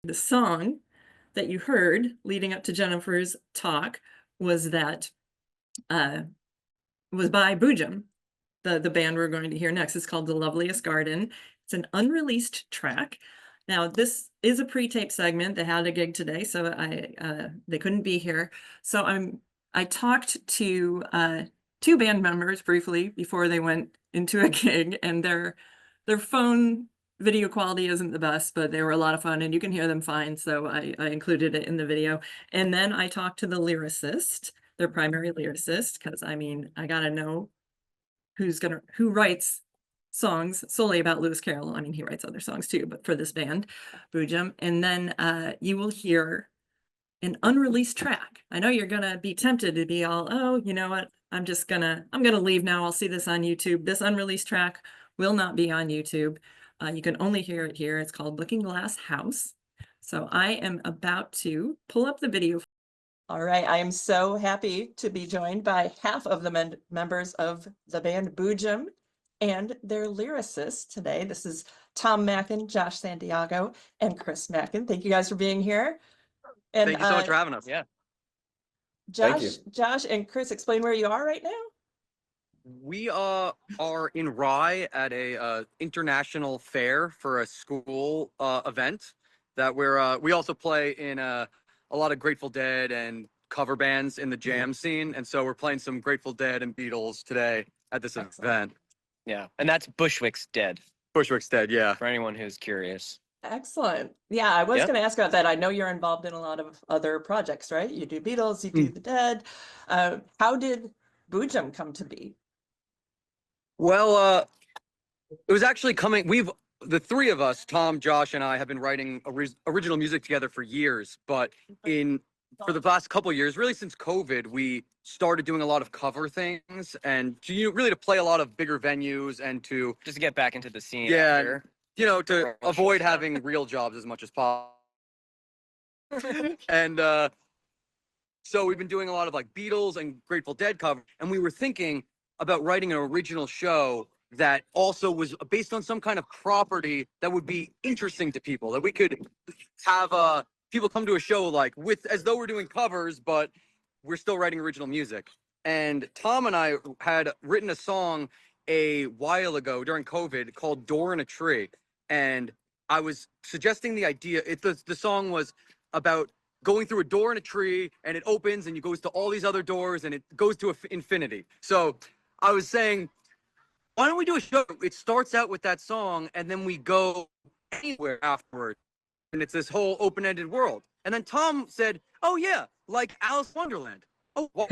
The song that you heard leading up to Jennifer's talk was by Boojum, the band we're going to hear next. It's called The Loveliest Garden. It's an unreleased track. Now, this is a pre-taped segment. They had a gig today, so they couldn't be here. So I talked to two band members briefly before they went into a gig, and their phone video quality isn't the best, but they were a lot of fun and you can hear them fine. So I included it in the video. And then I talked to the lyricist, their primary lyricist, because I mean, I gotta know who writes songs solely about Lewis Carroll. I mean, he writes other songs too, but for this band, Boojum. And then you will hear an unreleased track. I know you're gonna be tempted to be all, oh, you know what? I'm gonna leave now. I'll see this on YouTube. This unreleased track will not be on YouTube. You can only hear it here. It's called Looking Glass House. So I am about to pull up the video. All right, I am so happy to be joined by half of the members of the band Boojum and their lyricist today. This is Tom Mackin, Josh Santiago, and Chris Mackin. Thank you guys for being here. And thank you so much for having us. Yeah. Josh and Chris, explain where you are right now. We are in Rye at a international fair for a school event that we also play in a lot of Grateful Dead and cover bands in the jam scene, and so we're playing some Grateful Dead and Beatles today at this event. Yeah, and that's Bushwick's Dead. Bushwick's Dead, yeah. For anyone who's curious. Excellent. Yeah, I was going to ask about that. I know you're involved in a lot of other projects, right? You do Beatles, you do the Dead. How did Boojum come to be? Well, it was actually the three of us, Tom, Josh, and I, have been writing original music together for years. But for the last couple of years, really since COVID, we started doing a lot of cover things and really to play a lot of bigger venues and to just get back into the scene. Yeah, after. To avoid having real jobs as much as possible. And so we've been doing a lot of like Beatles and Grateful Dead cover, and we were thinking about writing an original show that also was based on some kind of property that would be interesting to people, that we could have people come to a show like as though we're doing covers, but we're still writing original music. And Tom and I had written a song a while ago during COVID called Door in a Tree. And I was suggesting the idea, the song was about going through a door in a tree and it opens and it goes to all these other doors and it goes to infinity. So I was saying, why don't we do a show? It starts out with that song and then we go anywhere afterward. And it's this whole open-ended world. And then Tom said, oh yeah, like Alice in Wonderland. Oh, wow.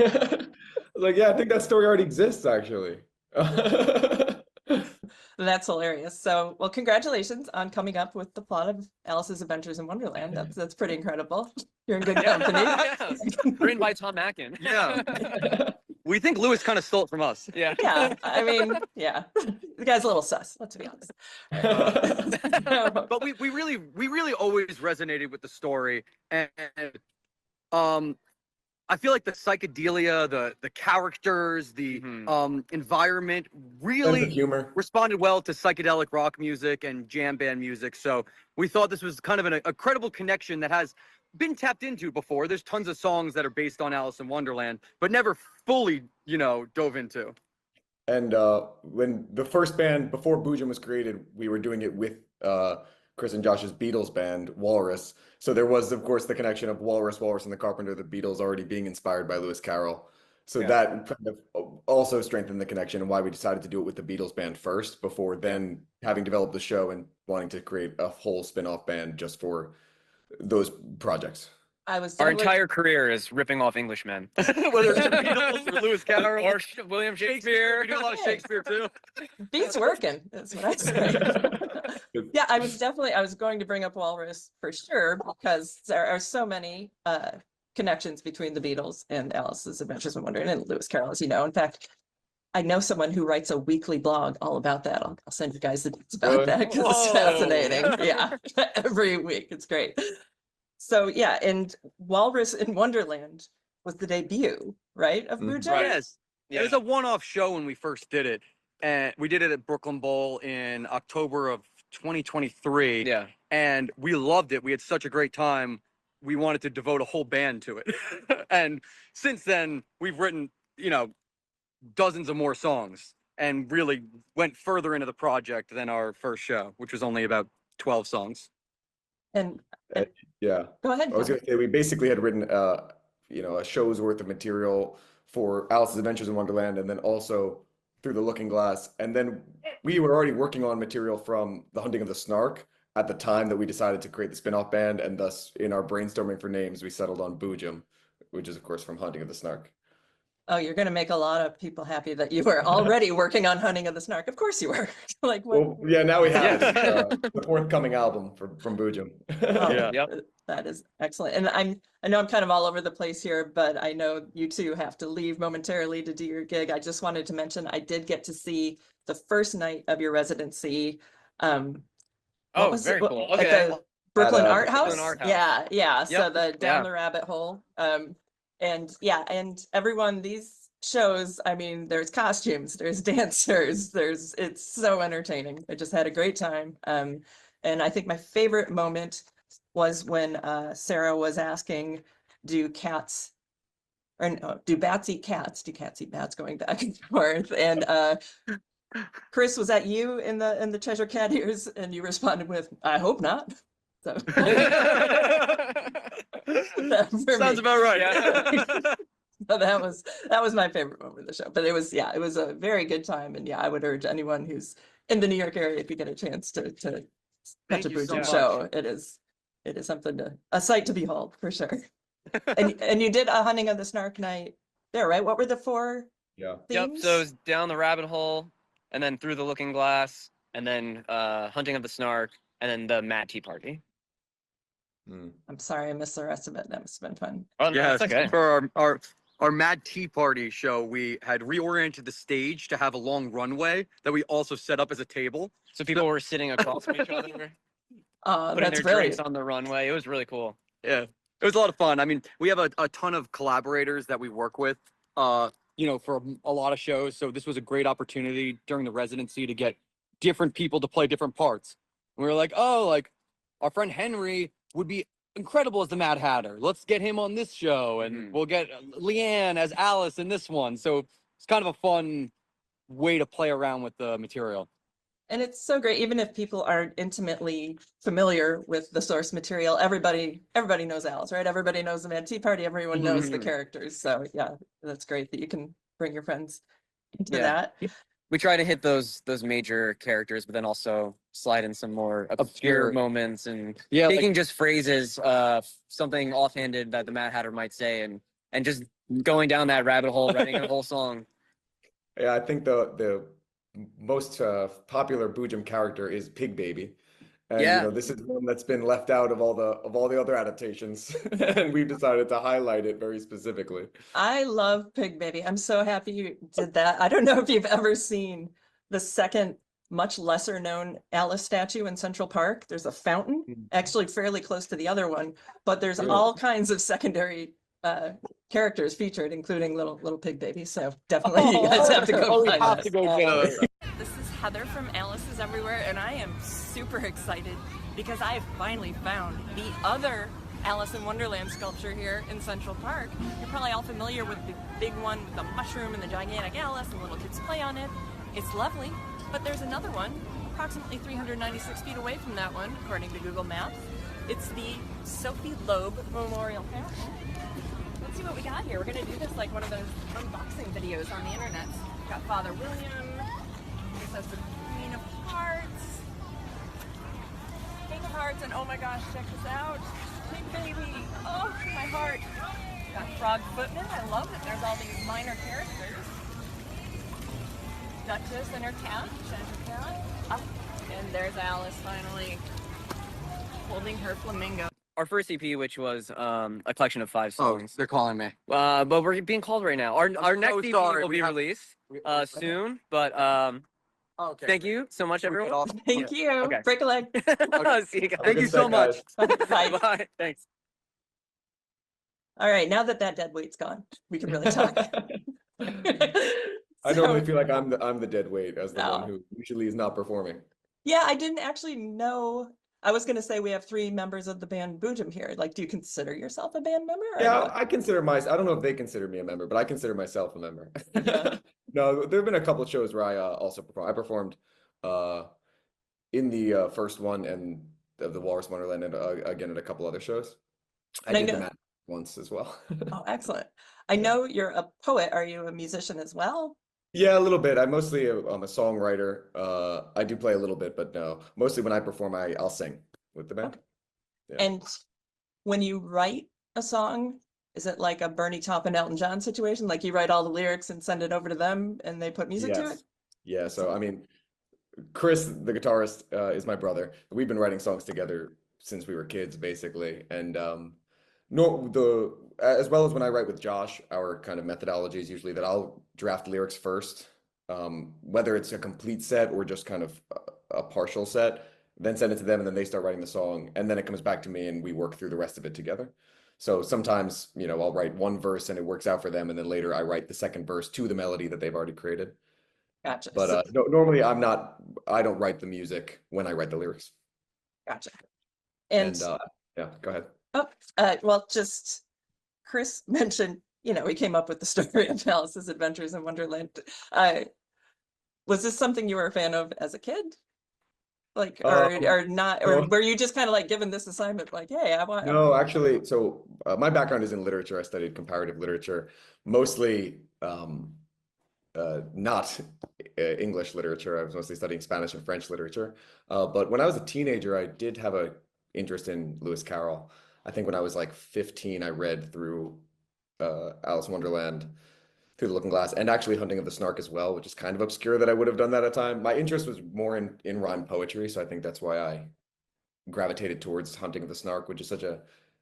Like, yeah, I think that story already exists actually. That's hilarious. So, well, congratulations on coming up with the plot of Alice's Adventures in Wonderland. That's pretty incredible. You're in good company. Yeah. Written by Tom Mackin. Yeah. We think Lewis kind of stole it from us. Yeah. Yeah, I mean, yeah, the guy's a little sus, let's be honest. But we really always resonated with the story, and I feel like the psychedelia, the characters, the environment really humor responded well to psychedelic rock music and jam band music. So we thought this was kind of a credible connection that has been tapped into before. There's tons of songs that are based on Alice in Wonderland, but never fully, dove into. And when the first band, before Boojum was created, we were doing it with Chris and Josh's Beatles band, Walrus. So there was, of course, the connection of Walrus and the Carpenter, the Beatles already being inspired by Lewis Carroll. So that kind of also strengthened the connection and why we decided to do it with the Beatles band first, before then having developed the show and wanting to create a whole spin-off band just for those projects. Our entire career is ripping off Englishmen. Whether it's the Beatles or Lewis Carroll or William Shakespeare. We do a lot of Shakespeare too. Beats working, that's what I say. Yeah, I was going to bring up Walrus for sure, because there are so many connections between the Beatles and Alice's Adventures in Wonderland and Lewis Carroll, as you know. In fact, I know someone who writes a weekly blog all about that. I'll send you guys the deets about that because it's fascinating. Yeah, every week. It's great. So yeah, and Walrus in Wonderland was the debut, right, of Boojum? Right. Yes. Yeah. It was a one-off show when we first did it. And we did it at Brooklyn Bowl in October of 2023. Yeah. and we loved it. We had such a great time. We wanted to devote a whole band to it. And since then, we've written, dozens of more songs and really went further into the project than our first show, which was only about 12 songs. And Yeah. go ahead. I was going to say we basically had written a show's worth of material for Alice's Adventures in Wonderland, and then also Through the Looking Glass. And then we were already working on material from The Hunting of the Snark at the time that we decided to create the spin-off band, and thus in our brainstorming for names, we settled on Boojum, which is of course from Hunting of the Snark. Oh, you're going to make a lot of people happy that you were already working on Hunting of the Snark. Of course you were. Like, what? Well, yeah, now we have Yeah. the forthcoming album from Boojum. Oh, Yeah. Yep. that is excellent. And I know I'm kind of all over the place here, but I know you two have to leave momentarily to do your gig. I just wanted to mention I did get to see the first night of your residency. What Oh, was very it? cool. At Okay. the Brooklyn At, Art House? Brooklyn Art House. Yeah, yeah. So Yep. the Down Yeah. the Rabbit Hole. And yeah, and everyone, these shows, I mean, there's costumes, there's dancers, it's so entertaining. I just had a great time. And I think my favorite moment was when Sarah was asking, do bats eat cats? Do cats eat bats, going back and forth? And Chris, was that you in the Cheshire Cat ears? And you responded with, I hope not. So Sounds about right. Yeah. so that was my favorite moment of the show. But it was a very good time. And yeah, I would urge anyone who's in the New York area, if you get a chance to catch Thank a you so Boojum much. show. It is something a sight to behold for sure. And you did a Hunting of the Snark night there, right? What were the 4 Yeah. Yep. themes? So it was Down the Rabbit Hole, and then Through the Looking Glass, and then Hunting of the Snark, and then the Mad Tea Party. I'm sorry, I missed the rest of it. That must have been fun. Oh, no, Yes, that's okay. for our Mad Tea Party show, we had reoriented the stage to have a long runway that we also set up as a table. So people were sitting across from each other, putting That's their brilliant. drinks on the runway. It was really cool. Yeah, it was a lot of fun. I mean, we have a ton of collaborators that we work with, for a lot of shows. So this was a great opportunity during the residency to get different people to play different parts. And we were like, oh, like our friend Henry would be incredible as the Mad Hatter. Let's get him on this show, and we'll get Leanne as Alice in this one. So it's kind of a fun way to play around with the material. And it's so great, even if people aren't intimately familiar with the source material, everybody knows Alice, right? Everybody knows the Mad Tea Party, everyone knows the characters. So yeah, that's great that you can bring your friends into that. We try to hit those major characters, but then also slide in some more obscure moments and taking just phrases, something offhanded that the Mad Hatter might say, and just going down that rabbit hole, writing a whole song. Yeah, I think the most popular Boojum character is Pig Baby. And this is one that's been left out of all the other adaptations, and we've decided to highlight it very specifically. I love Pig Baby. I'm so happy you did that. I don't know if you've ever seen the second, much lesser known Alice statue in Central Park. There's a fountain, actually fairly close to the other one, but there's all kinds of secondary characters featured, including little Pig Baby. So definitely you guys have to go find that. This is Heather from Alice is Everywhere, and I am super excited because I have finally found the other Alice in Wonderland sculpture here in Central Park. You're probably all familiar with the big one with the mushroom and the gigantic Alice and little kids play on it. It's lovely, but there's another one approximately 396 feet away from that one, according to Google Maps. It's the Sophie Loeb Memorial Panel. Let's see what we got here. We're gonna do this like one of those unboxing videos on the internet. We've got Father William. This has the Queen of Hearts, King of Hearts, and oh my gosh, check this out. Pig Baby. Oh, my heart. Got Frog Footman. I love it. There's all these minor characters. Duchess and her cat, Chanter Cat. Up. And there's Alice finally holding her flamingo. Our first EP, which was a collection of 5 Oh, songs. they're calling me. But we're being called right now. Our next so EP sorry. will We be have- released soon, but Okay. thank you so much, everyone. Thank you. Okay. Break a leg. See you guys. Thank you so much. Bye. Bye. Thanks. All right, now that dead weight's gone, we can really talk. I normally feel like I'm the dead weight as the No. one who usually is not performing. Yeah, I didn't actually know I was going to say we have 3 members of the band Boojum here. Like, do you consider yourself a band member? Or Yeah, no? I consider myself, I don't know if they consider me a member, but I consider myself a member. Yeah. No, there have been a couple of shows where I also perform. I performed in the first one and of the Walrus Wonderland, and again at a couple other shows. I And I did the know, Mad once as well. oh, excellent. I Yeah. know you're a poet. Are you a musician as well? Yeah, a little bit. I'm mostly I'm a songwriter. I do play a little bit, but no. Mostly when I perform, I'll sing with the band. Okay. Yeah. And when you write a song, is it like a Bernie Taupin, Elton John situation? Like you write all the lyrics and send it over to them and they put music to it? Yes. Yeah. So I mean, Chris, the guitarist, is my brother. We've been writing songs together since we were kids, basically. And no, as well as when I write with Josh, our kind of methodology is usually that I'll draft lyrics first, whether it's a complete set or just kind of a partial set, then send it to them, and then they start writing the song, and then it comes back to me, and we work through the rest of it together. So sometimes, I'll write one verse and it works out for them, and then later I write the second verse to the melody that they've already created. Gotcha. But no, normally I don't write the music when I write the lyrics. Gotcha. And And yeah, go ahead. oh, well, just Chris mentioned, he came up with the story of Alice's Adventures in Wonderland. Was this something you were a fan of as a kid? Like, or not, or no. were you just kind of like given this assignment, like, hey, I want. No, actually, so my background is in literature. I studied comparative literature, mostly not English literature. I was mostly studying Spanish and French literature. But when I was a teenager, I did have an interest in Lewis Carroll. I think when I was like 15, I read through Alice in Wonderland, Through the Looking Glass, and actually Hunting of the Snark as well, which is kind of obscure that I would have done that at a time. My interest was more in rhyme poetry, so I think that's why I gravitated towards Hunting of the Snark, which is such a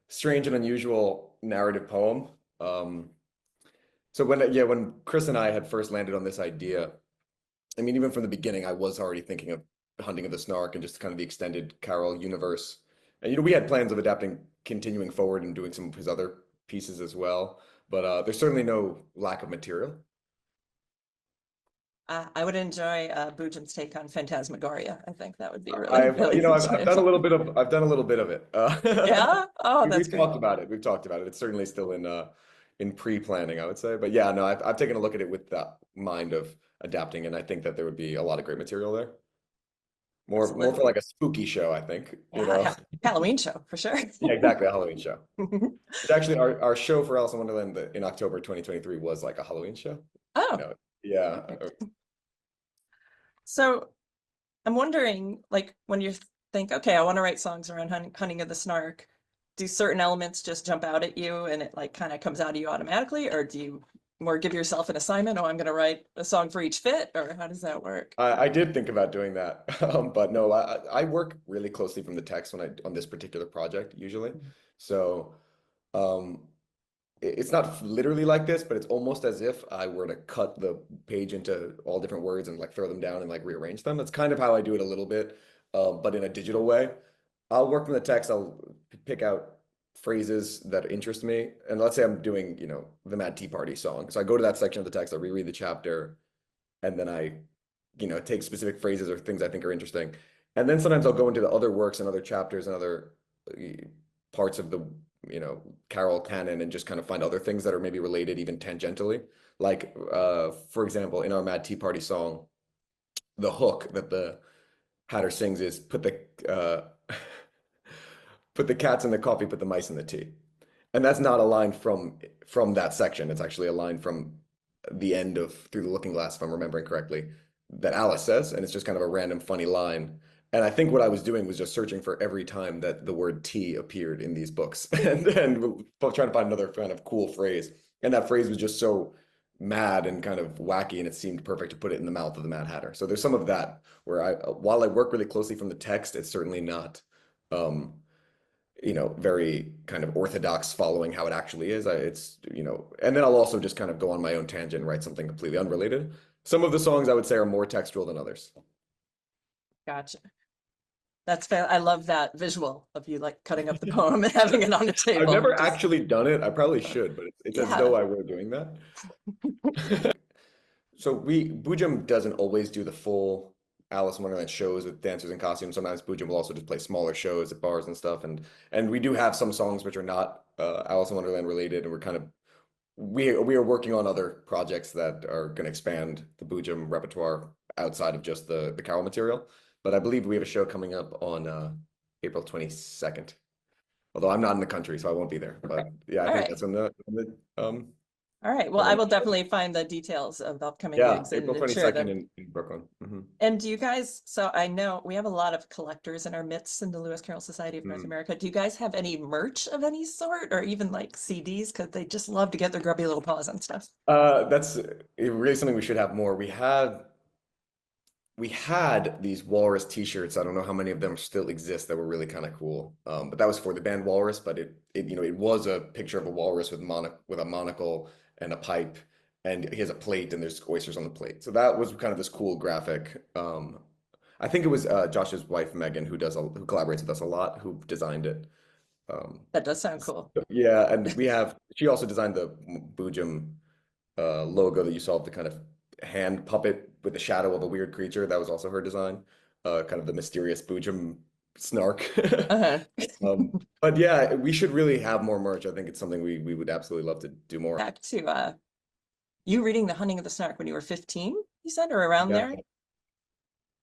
strange and unusual narrative poem. So when Chris and I had first landed on this idea, I mean, even from the beginning, I was already thinking of Hunting of the Snark and just kind of the extended Carroll universe. And we had plans of continuing forward and doing some of his other pieces as well. But there's certainly no lack of material. I would enjoy Boojum's take on Phantasmagoria. I think that would be really, I've really I've done a little bit of it. Yeah. Oh, that's We've great. talked about it. We've talked about it. It's certainly still in pre-planning, I would say. But yeah, no, I've taken a look at it with that mind of adapting, and I think that there would be a lot of great material there. More for like a spooky show, I think. Yeah, Halloween show for sure. Yeah, exactly, a Halloween show. It's actually our show for Alice in Wonderland in October 2023 was like a Halloween show. Oh. Yeah. So I'm wondering, like, when you think, okay, I want to write songs around Hunting of the Snark, do certain elements just jump out at you and it like kind of comes out of you automatically, or do you more give yourself an assignment? Oh, I'm going to write a song for each fit, or how does that work? I did think about doing that, but no, I work really closely from the text on this particular project usually. So it's not literally like this, but it's almost as if I were to cut the page into all different words and like throw them down and like rearrange them. That's kind of how I do it a little bit, but in a digital way. I'll work from the text. I'll pick out phrases that interest me. And let's say I'm doing, the Mad Tea Party song. So I go to that section of the text, I reread the chapter, and then I, take specific phrases or things I think are interesting. And then sometimes I'll go into the other works and other chapters and other parts of the, Carroll canon and just kind of find other things that are maybe related even tangentially. Like, for example, in our Mad Tea Party song, the hook that the Hatter sings is put the cats in the coffee, put the mice in the tea. And that's not a line from that section. It's actually a line from the end of Through the Looking Glass, if I'm remembering correctly, that Alice says. And it's just kind of a random funny line. And I think what I was doing was just searching for every time that the word tea appeared in these books and trying to find another kind of cool phrase. And that phrase was just so mad and kind of wacky, and it seemed perfect to put it in the mouth of the Mad Hatter. So there's some of that where while I work really closely from the text, it's certainly not, very kind of orthodox following how it actually is. And then I'll also just kind of go on my own tangent and write something completely unrelated. Some of the songs I would say are more textual than others. Gotcha. That's fair. I love that visual of you like cutting up the poem and having it on the table. I've never actually done it. I probably should, but it's as though I were doing that. So Boojum doesn't always do the full Alice in Wonderland shows with dancers in costumes. Sometimes Boojum will also just play smaller shows at bars and stuff. And we do have some songs which are not Alice in Wonderland related, and we're kind of we are working on other projects that are going to expand the Boojum repertoire outside of just the Carroll material. But I believe we have a show coming up on April 22nd. Although I'm not in the country, so I won't be there. But yeah, I All think right. that's on the All right. Well, I will definitely find the details of upcoming yeah, gigs and April share 22nd them. in Brooklyn. Mhm. And do you guys, so I know we have a lot of collectors in our midst in the Lewis Carroll Society of North America. Do you guys have any merch of any sort, or even like CDs? Because they just love to get their grubby little paws on stuff. That's really something we should have more. We had these Walrus t-shirts. I don't know how many of them still exist that were really kind of cool. But that was for the band Walrus, but it it was a picture of a walrus with a monocle and a pipe, and he has a plate and there's oysters on the plate. So that was kind of this cool graphic. I think it was Josh's wife Megan who collaborates with us a lot, who designed it. That does sound cool. Yeah, and she also designed the Boojum logo that you saw of the kind of hand puppet with the shadow of a weird creature. That was also her design. Kind of the mysterious Boojum snark. Uh-huh. But yeah, we should really have more merch. I think it's something we would absolutely love to do more. Back to you reading The Hunting of the Snark when you were 15, you said, or around Yeah. there?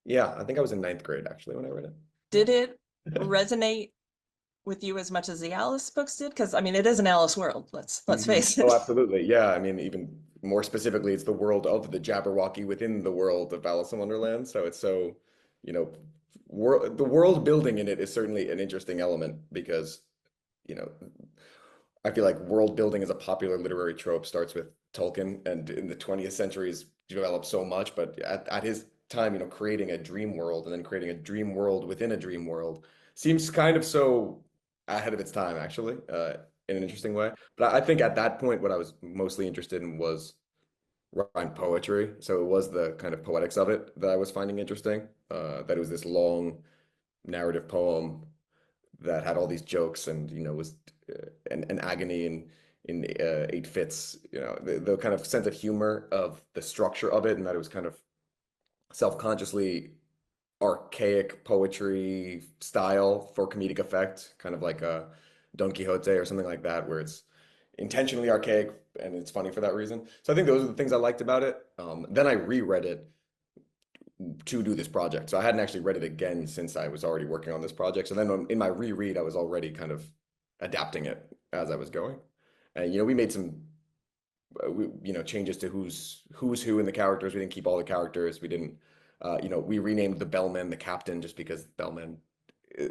Yeah, I think I was in 9th grade actually when I read it. Did it resonate with you as much as the Alice books did? Because I mean, it is an Alice world. Let's face it. Oh, absolutely. Yeah, I mean, even more specifically, it's the world of the Jabberwocky within the world of Alice in Wonderland. So it's so, the world building in it is certainly an interesting element because, you know, I feel like world building as a popular literary trope starts with Tolkien, and in the 20th century has developed so much. But at his time, creating a dream world and then creating a dream world within a dream world seems kind of so ahead of its time, actually, in an interesting way. But I think at that point, what I was mostly interested in was rhyme poetry. So it was the kind of poetics of it that I was finding interesting. That it was this long narrative poem that had all these jokes and was an agony in 8 fits. The kind of sense of humor of the structure of it, and that it was kind of self-consciously archaic poetry style for comedic effect, kind of like a Don Quixote or something like that, where it's intentionally archaic and it's funny for that reason. So I think those are the things I liked about it. Then I reread it to do this project. So I hadn't actually read it again since I was already working on this project. So then in my reread, I was already kind of adapting it as I was going. And we made some changes to who's who in the characters. We didn't keep all the characters. We didn't we renamed the bellman the captain just because bellman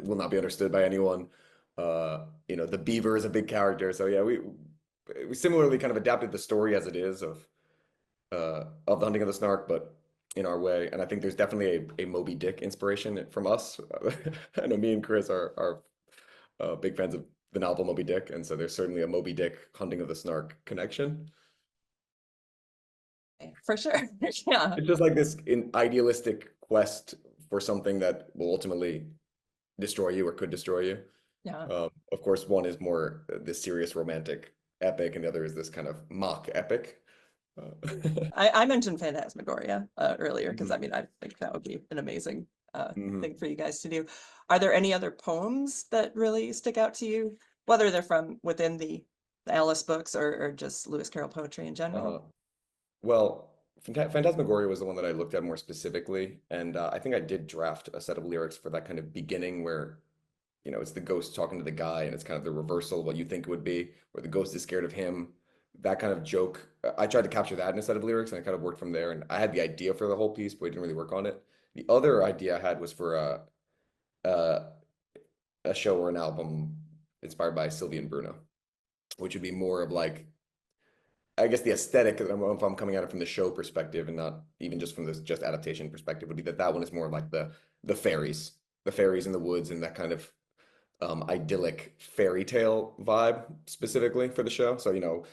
will not be understood by anyone. The beaver is a big character. So yeah, we similarly kind of adapted the story as it is of the Hunting of the Snark, but in our way. And I think there's definitely a Moby Dick inspiration from us. I know me and Chris are big fans of the novel Moby Dick, and so there's certainly a Moby Dick Hunting of the Snark connection. For sure. Yeah. It's just like this idealistic quest for something that will ultimately destroy you or could destroy you. Yeah. Of course, one is more this serious romantic epic, and the other is this kind of mock epic. I mentioned Phantasmagoria earlier because I mean I think that would be an amazing thing for you guys to do. Are there any other poems that really stick out to you, whether they're from within the Alice books or just Lewis Carroll poetry in general? Well, Phantasmagoria was the one that I looked at more specifically, and I think I did draft a set of lyrics for that kind of beginning where, it's the ghost talking to the guy, and it's kind of the reversal of what you think it would be, where the ghost is scared of him. That kind of joke. I tried to capture that in a set of lyrics, and I kind of worked from there. And I had the idea for the whole piece, but we didn't really work on it. The other idea I had was for a show or an album inspired by Sylvie and Bruno, which would be more of like, I guess the aesthetic, if I'm coming at it from the show perspective and not even just from this just adaptation perspective, would be that one is more like the fairies in the woods, and that kind of idyllic fairy tale vibe specifically for the show. So,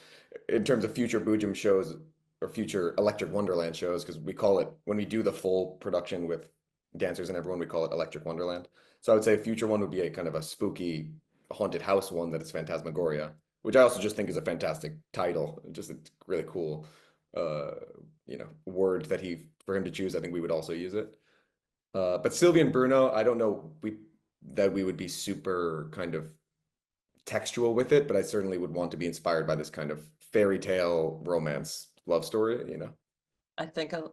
in terms of future Boojum shows or future Electric Wonderland shows, because we call it, when we do the full production with dancers and everyone, we call it Electric Wonderland. So I would say a future one would be a kind of a spooky haunted house one that is Phantasmagoria, which I also just think is a fantastic title. Just a really cool, word that for him to choose. I think we would also use it. But Sylvie and Bruno, I don't know that we would be super kind of textual with it, but I certainly would want to be inspired by this kind of fairy tale romance love story, you know. I think a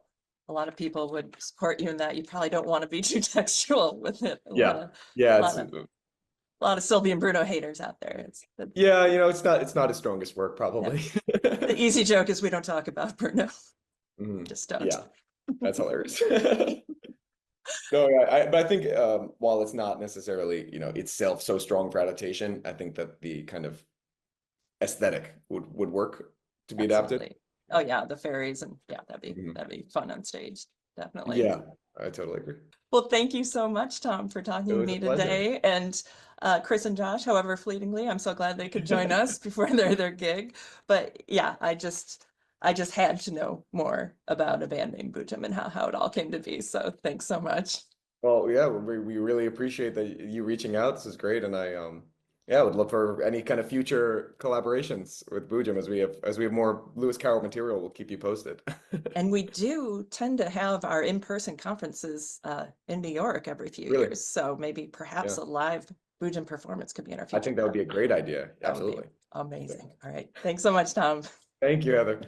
lot of people would support you in that. You probably don't want to be too textual with it. Yeah, A lot of Sylvie and Bruno haters out there. Yeah, you know, it's not his strongest work, probably. The easy joke is we don't talk about Bruno. Just don't. Yeah, that's hilarious. No, yeah, but I think while it's not necessarily, you know, itself so strong for adaptation, I think that the kind of aesthetic would work to be adapted. Oh yeah, the fairies, and yeah, that'd be fun on stage, definitely. Yeah, I totally agree. Well, thank you so much, Tom, for talking to me today. And Chris and Josh, however fleetingly, I'm so glad they could join us before their gig. But yeah, I just had to know more about a band named Boojum and how it all came to be. So thanks so much. Well, yeah, we really appreciate that you reaching out. This is great, and I would look for any kind of future collaborations with Boojum as we have more Lewis Carroll material. We'll keep you posted. And we do tend to have our in-person conferences in New York every few years. So maybe perhaps a live Boojum performance could be in our future. I think that would be a great idea. Absolutely. Amazing. All right. Thanks so much, Tom. Thank you, Heather.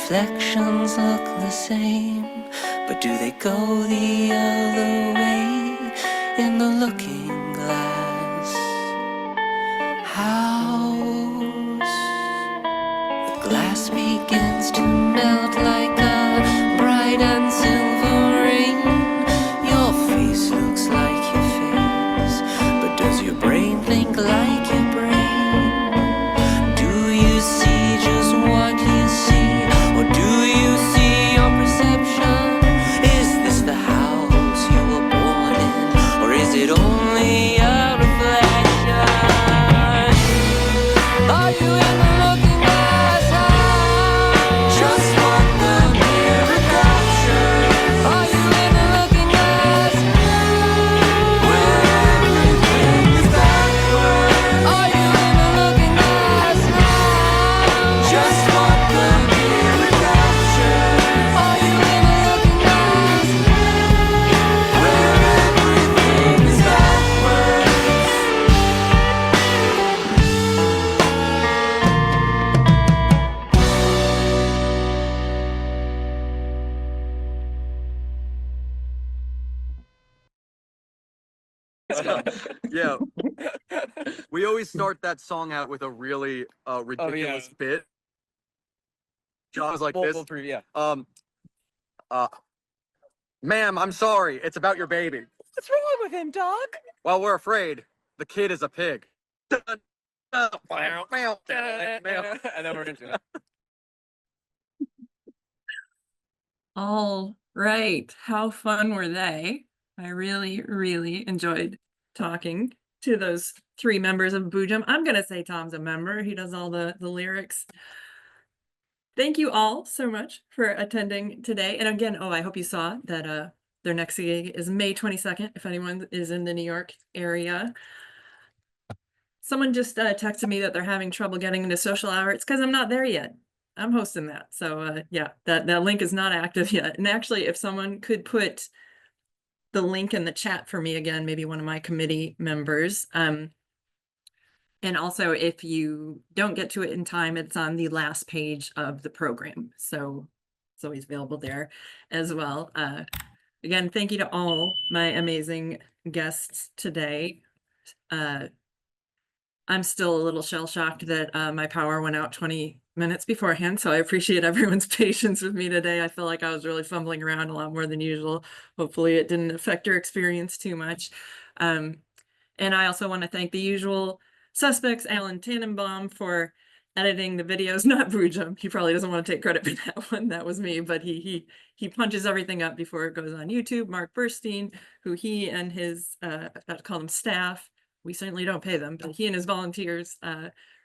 reflections look the same, but do they go the other way in the looking glass? House, the glass begins to melt like a bright and silver rain. Your face looks like your face, but does your brain think like your brain? Do you see just what you see, or do you see your perception? Is this the house you were born in, or is it only a reflection? Are you in the looking glass house? Just what the mirror captures. Are you in the looking glass house? Where everything is backwards. Are you in the looking glass house? Just what the mirror captures. Are you in the looking glass house? Where everything is backwards. Yeah. We always start that song out with a really ridiculous bit. John was like this. Yeah. Ma'am, I'm sorry. It's about your baby. What's wrong with him, Doc? Well, we're afraid the kid is a pig. And then we're into it. All right. How fun were they? I really, really enjoyed talking to those three members of Boojum. I'm going to say Tom's a member. He does all the lyrics. Thank you all so much for attending today. And again, I hope you saw that their next gig is May 22nd, if anyone is in the New York area. Someone just texted me that they're having trouble getting into social hour. It's because I'm not there yet. I'm hosting that. So yeah, that link is not active yet. And actually, if someone could put the link in the chat for me again, maybe one of my committee members. And also, if you don't get to it in time, it's on the last page of the program. So it's always available there as well. Again, thank you to all my amazing guests today. I'm still a little shell-shocked that my power went out 20 minutes beforehand, so I appreciate everyone's patience with me today. I feel like I was really fumbling around a lot more than usual. Hopefully it didn't affect your experience too much. And I also want to thank the usual suspects, Alan Tannenbaum, for editing the videos, not Boojum. He probably doesn't want to take credit for that one. That was me, but he punches everything up before it goes on YouTube. Mark Burstein, who he and his, I call them staff, we certainly don't pay them, but he and his volunteers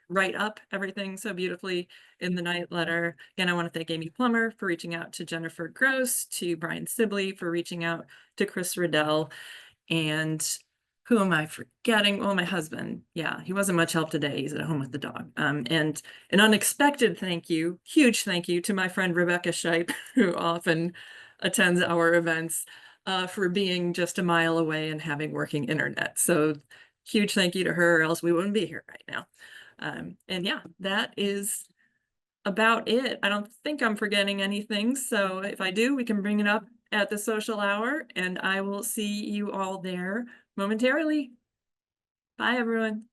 write up everything so beautifully in the night letter. Again, I want to thank Amy Plummer for reaching out to Jennifer Gross, to Brian Sibley for reaching out to Chris Riddell, and who am I forgetting? Oh, my husband. Yeah, he wasn't much help today. He's at home with the dog. And an unexpected thank you, huge thank you to my friend Rebecca Shipe, who often attends our events, for being just a mile away and having working internet. So huge thank you to her, or else we wouldn't be here right now. And yeah, that is about it. I don't think I'm forgetting anything. So if I do, we can bring it up at the social hour, and I will see you all there momentarily. Bye, everyone.